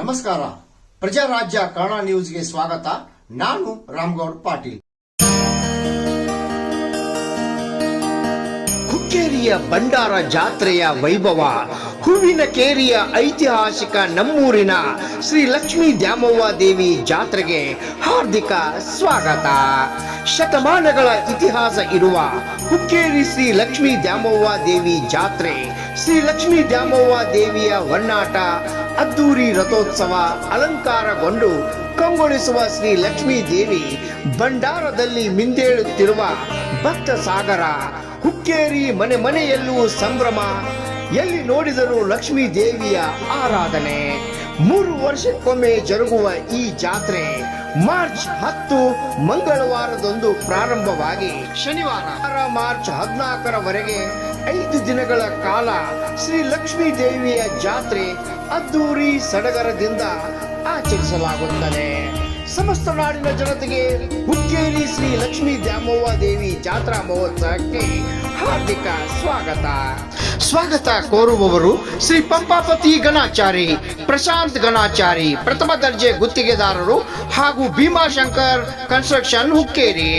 ನಮಸ್ಕಾರ. ಪ್ರಜಾರಾಜ್ಯ ಕನ್ನಡ ನ್ಯೂಸ್ಗೆ ಸ್ವಾಗತ. ನಾನು ರಾಮಗೌಡ್ ಪಾಟೀಲ್. ಹುಕ್ಕೇರಿಯ ಭಂಡಾರ ಜಾತ್ರೆಯ ವೈಭವ, ಹೂವಿನ ಕೇರಿಯ ಐತಿಹಾಸಿಕ ನಮ್ಮೂರಿನ ಶ್ರೀ ಲಕ್ಷ್ಮೀ ದ್ಯಾಮವ್ವ ದೇವಿ ಜಾತ್ರೆಗೆ ಹಾರ್ದಿಕ ಸ್ವಾಗತ. ಶತಮಾನಗಳ ಇತಿಹಾಸ ಇರುವ ಹುಕ್ಕೇರಿ ಶ್ರೀ ಲಕ್ಷ್ಮೀ ದ್ಯಾಮವ್ವ ದೇವಿ ಜಾತ್ರೆ, ಶ್ರೀ ಲಕ್ಷ್ಮೀ ದ್ಯಾಮವ್ವ ದೇವಿಯ ಒನ್ನಾಟ, ಅದ್ದೂರಿ ರಥೋತ್ಸವ, ಅಲಂಕಾರಗೊಂಡು ಕಂಗೊಳಿಸುವ ಶ್ರೀ ಲಕ್ಷ್ಮೀ ದೇವಿ ಭಂಡಾರದಲ್ಲಿ ಮಿಂದೇಳುತ್ತಿರುವ ಭಕ್ತ ಸಾಗರ. ಹುಕ್ಕೇರಿ ಮನೆ ಮನೆಯಲ್ಲೂ ಸಂಭ್ರಮ, ಎಲ್ಲಿ ನೋಡಿದರೂ ಲಕ್ಷ್ಮೀ ದೇವಿಯ ಆರಾಧನೆ. 3 ವರ್ಷಕ್ಕೊಮ್ಮೆ ಜರುಗುವ ಈ ಜಾತ್ರೆ ಮಾರ್ಚ್ 10 ಮಂಗಳವಾರದಂದು ಪ್ರಾರಂಭವಾಗಿ ಶನಿವಾರ ಮಾರ್ಚ್ 14ರವರೆಗೆ 5 ದಿನಗಳ ಕಾಲ ಶ್ರೀ ಲಕ್ಷ್ಮೀ ದೇವಿಯ ಜಾತ್ರೆ ಅದ್ದೂರಿ ಸಡಗರದಿಂದ ಆಚರಿಸಲಾಗುತ್ತದೆ. ಸಮಸ್ತ ನಾಡಿನ ಜನತೆಗೆ ಹುಕ್ಕೇರಿ ಶ್ರೀ ಲಕ್ಷ್ಮೀ ದ್ಯಾಮವ್ವ ದೇವಿ ಜಾತ್ರಾ ಮಹೋತ್ಸವಕ್ಕೆ ಹಾರ್ದಿಕ ಸ್ವಾಗತ ಕೋರುವವರು ಶ್ರೀ ಪಂಪಾಪತಿ ಗಣಾಚಾರಿ, ಪ್ರಶಾಂತ್ ಗಣಾಚಾರಿ, ಪ್ರಥಮ ದರ್ಜೆ ಗುತ್ತಿಗೆದಾರರು ಹಾಗೂ ಭೀಮಾಶಂಕರ್ ಕನ್ಸ್ಟ್ರಕ್ಷನ್ ಹುಕ್ಕೇರಿ.